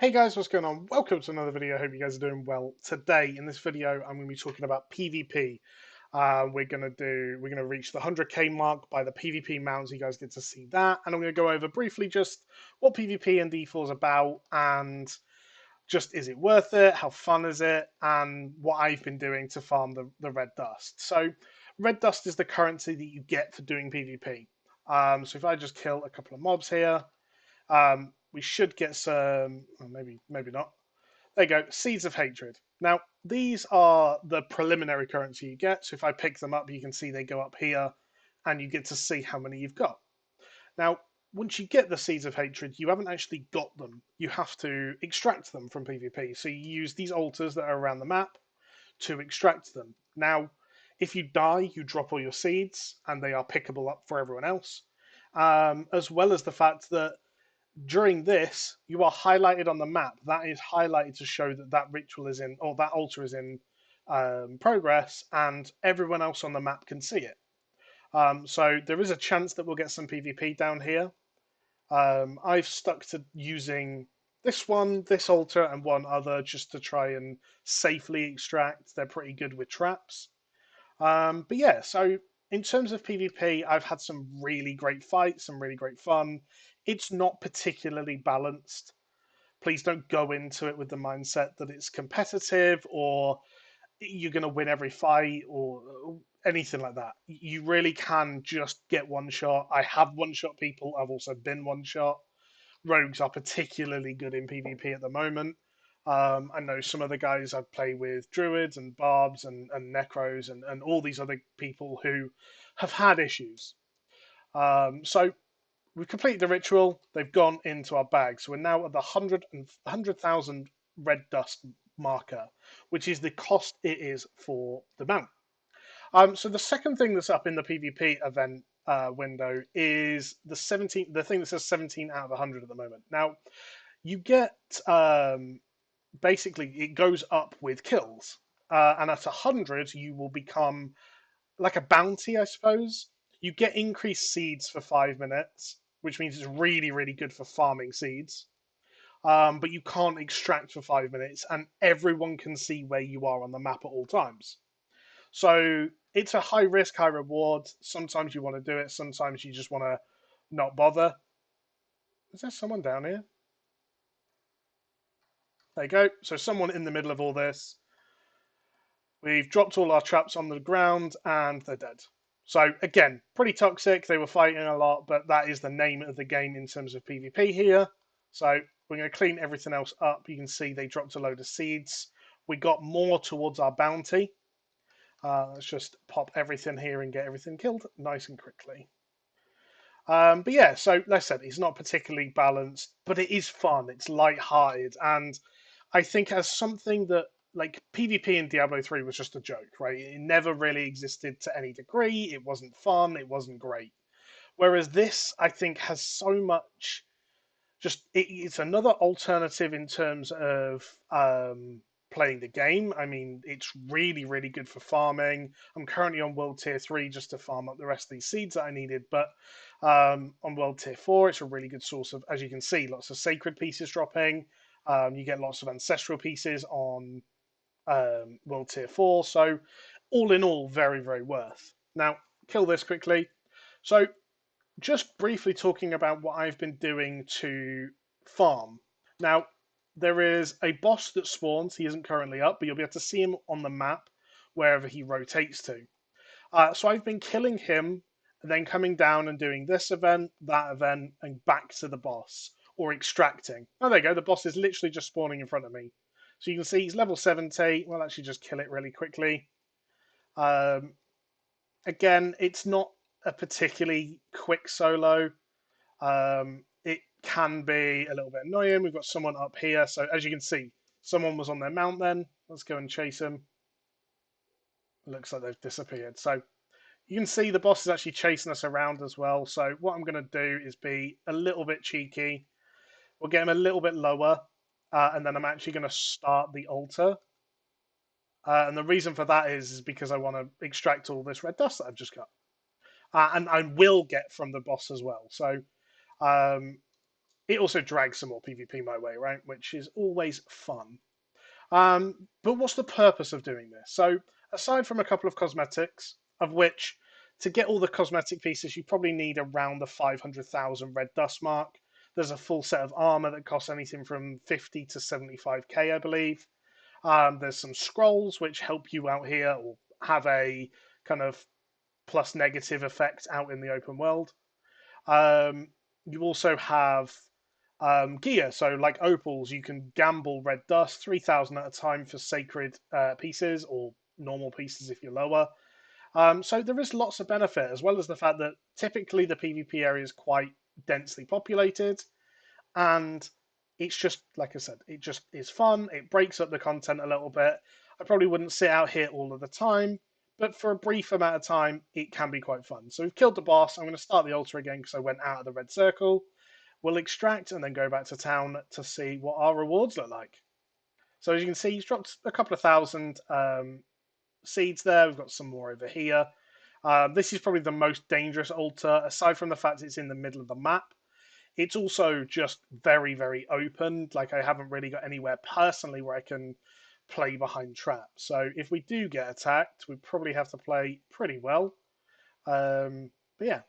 Hey guys, what's going on? Welcome to another video. I hope you guys are doing well. Today, in this video, I'm going to be talking about PvP. We're gonna reach the 100k mark by the PvP mounts. You guys get to see that, and I'm going to go over briefly just what PvP and D4 is about, and just is it worth it? How fun is it? And what I've been doing to farm the red dust. So, red dust is the currency that you get for doing PvP. So if I just kill a couple of mobs here. We should get some, oh, maybe not. There you go, Seeds of Hatred. Now, these are the preliminary currency you get. So if I pick them up, you can see they go up here, and you get to see how many you've got. Now, once you get the Seeds of Hatred, you haven't actually got them. You have to extract them from PvP. So you use these altars that are around the map to extract them. Now, if you die, you drop all your seeds, and they are pickable up for everyone else. As well as the fact that during this, you are highlighted on the map. That is highlighted to show that that ritual is in, or that altar is in progress, and everyone else on the map can see it. So there is a chance that we'll get some PvP down here. I've stuck to using this one, this altar, and one other just to try and safely extract. They're pretty good with traps. But yeah, so in terms of PvP, I've had some really great fights, some really great fun. It's not particularly balanced. Please don't go into it with the mindset that it's competitive or you're going to win every fight or anything like that. You really can just get one shot. I have one shot people, I've also been one shot. Rogues are particularly good in PvP at the moment. I know some of the guys I've played with, druids and barbs and necros and all these other people who have had issues. So we've completed the ritual. They've gone into our bag. So we're now at the 100,000 red dust marker, which is the cost it is for the mount. So the second thing that's up in the PvP event window is the thing that says 17 out of 100 at the moment. Now, you get basically it goes up with kills, and at 100 you will become like a bounty, I suppose. You get increased seeds for 5 minutes, which means it's really really good for farming seeds. But you can't extract for 5 minutes, and everyone can see where you are on the map at all times. So it's a high risk, high reward. Sometimes you want to do it, sometimes you just want to not bother. Is there someone down here? There you go. So someone in the middle of all this. We've dropped all our traps on the ground and they're dead. So again, pretty toxic. They were fighting a lot, but that is the name of the game in terms of PvP here. So we're going to clean everything else up. You can see they dropped a load of seeds. We got more towards our bounty. Let's just pop everything here and get everything killed nice and quickly. But yeah, so like I said, it's not particularly balanced, but it is fun. It's light-hearted, and I think as something that like PvP in Diablo 3 was just a joke, right? It never really existed to any degree. It wasn't fun. It wasn't great. Whereas this, I think, has so much. It's another alternative in terms of playing the game. I mean, it's really, really good for farming. I'm currently on World Tier 3 just to farm up the rest of these seeds that I needed, but on World Tier 4, it's a really good source of, as you can see, lots of sacred pieces dropping. You get lots of ancestral pieces on World Tier 4, so all in all, very, very worth. Now, kill this quickly. So, just briefly talking about what I've been doing to farm. Now, there is a boss that spawns. He isn't currently up, but you'll be able to see him on the map wherever he rotates to. So I've been killing him, and then coming down and doing this event, that event, and back to the boss, or extracting. Oh, there you go. The boss is literally just spawning in front of me. So you can see he's level 70. We'll actually just kill it really quickly. Um, Again, it's not a particularly quick solo. It can be a little bit annoying. We've got someone up here. So as you can see, someone was on their mount then. Let's go and chase them. Looks like they've disappeared. So you can see the boss is actually chasing us around as well. So what I'm going to do is be a little bit cheeky. We'll get him a little bit lower. And then I'm actually going to start the altar. And the reason for that is because I want to extract all this red dust that I've just got. And I will get from the boss as well. So um, it also drags some more PvP my way, right? Which is always fun. But what's the purpose of doing this? So, aside from a couple of cosmetics, of which to get all the cosmetic pieces, you probably need around the 500,000 red dust mark. There's a full set of armor that costs anything from 50 to 75k, I believe. There's some scrolls which help you out here or have a kind of plus negative effect out in the open world. Um, you also have gear, so like opals, you can gamble red dust 3,000 at a time for sacred pieces or normal pieces if you're lower. So there is lots of benefit, as well as the fact that typically the PvP area is quite densely populated, and it's just like I said, it just is fun. It breaks up the content a little bit. I probably wouldn't sit out here all of the time, but for a brief amount of time, it can be quite fun. So we've killed the boss. I'm going to start the altar again because I went out of the red circle. We'll extract and then go back to town to see what our rewards look like. So as you can see, he's dropped a couple of thousand seeds there. We've got some more over here. This is probably the most dangerous altar, aside from the fact it's in the middle of the map. It's also just very, very open. Like, I haven't really got anywhere personally where I can play behind traps. So if we do get attacked, we probably have to play pretty well. But yeah,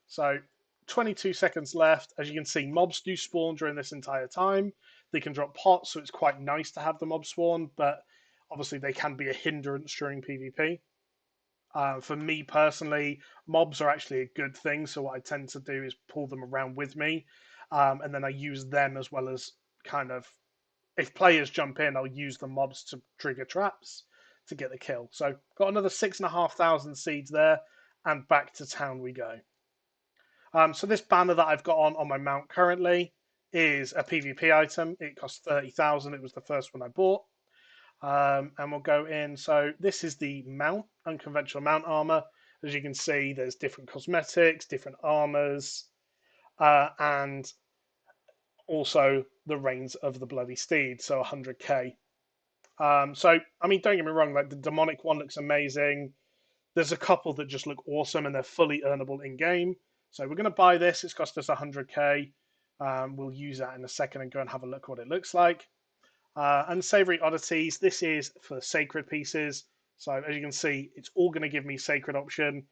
so 22 seconds left. As you can see, mobs do spawn during this entire time. They can drop pots, so it's quite nice to have the mob spawn, but obviously they can be a hindrance during PvP. For me personally, mobs are actually a good thing. So what I tend to do is pull them around with me, and then I use them as well as kind of if players jump in, I'll use the mobs to trigger traps to get the kill. So got another 6,500 seeds there, and back to town we go. So this banner that I've got on my mount currently is a PvP item. It costs 30,000. It was the first one I bought. And we'll go in. So this is the mount, unconventional mount armor. As you can see, there's different cosmetics, different armors, and also the reins of the bloody steed. So 100k. So I mean, don't get me wrong. Like the demonic one looks amazing. There's a couple that just look awesome and they're fully earnable in game. So we're going to buy this. It's cost us 100k. We'll use that in a second and go and have a look what it looks like. Unsavory oddities. This is for sacred pieces. So as you can see, it's all going to give me sacred option.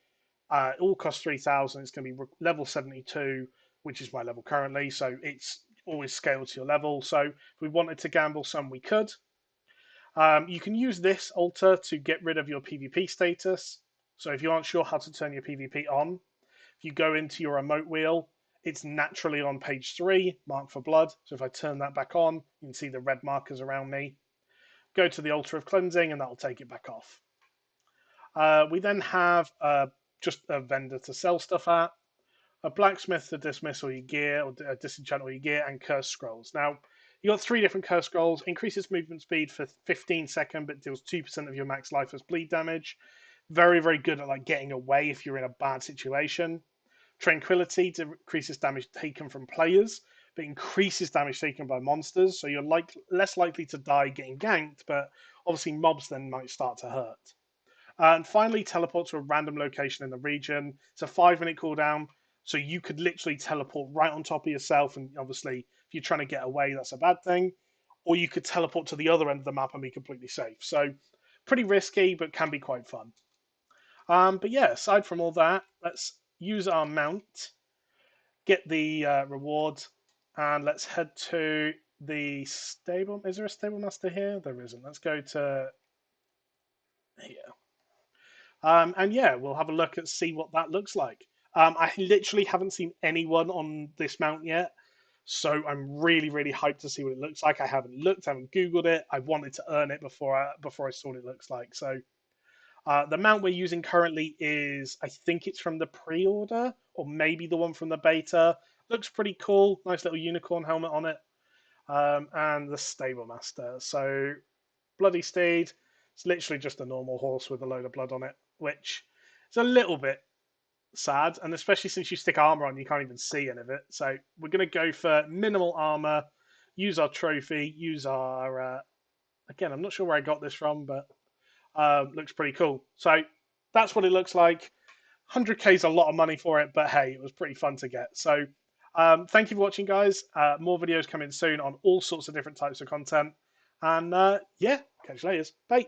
It all costs 3,000. It's going to be level 72, which is my level currently. So it's always scaled to your level. So if we wanted to gamble some, we could. You can use this altar to get rid of your PvP status. So if you aren't sure how to turn your PvP on, if you go into your emote wheel, it's naturally on page 3, marked for blood. So if I turn that back on, you can see the red markers around me. Go to the altar of cleansing and that will take it back off. We then have just a vendor to sell stuff at, a blacksmith to dismiss all your gear or disenchant all your gear, and curse scrolls. Now, you got 3 different curse scrolls. Increases movement speed for 15 seconds, but deals 2% of your max life as bleed damage. Very, very good at like getting away if you're in a bad situation. Tranquility decreases damage taken from players, but increases damage taken by monsters. So you're less likely to die getting ganked, but obviously mobs then might start to hurt. And finally, teleport to a random location in the region. It's a 5-minute cooldown, so you could literally teleport right on top of yourself. And obviously, if you're trying to get away, that's a bad thing. Or you could teleport to the other end of the map and be completely safe. So pretty risky, but can be quite fun. But yeah, aside from all that, let's use our mount, get the reward, and let's head to the stable. Is there a stable master here? There isn't. Let's go to here. And yeah, we'll have a look and see what that looks like. I literally haven't seen anyone on this mount yet, so I'm really, really hyped to see what it looks like. I haven't looked, I haven't Googled it. I wanted to earn it before I saw what it looks like. So the mount we're using currently is, I think it's from the pre-order, or maybe the one from the beta. Looks pretty cool. Nice little unicorn helmet on it. And the stable master. So bloody steed. It's literally just a normal horse with a load of blood on it, which is a little bit sad, and especially since you stick armor on, you can't even see any of it. So we're going to go for minimal armor, use our trophy, use our... again, I'm not sure where I got this from, but looks pretty cool. So that's what it looks like. 100k is a lot of money for it, but hey, it was pretty fun to get. So Thank you for watching, guys. More videos coming soon on all sorts of different types of content. And yeah, catch you later. Bye.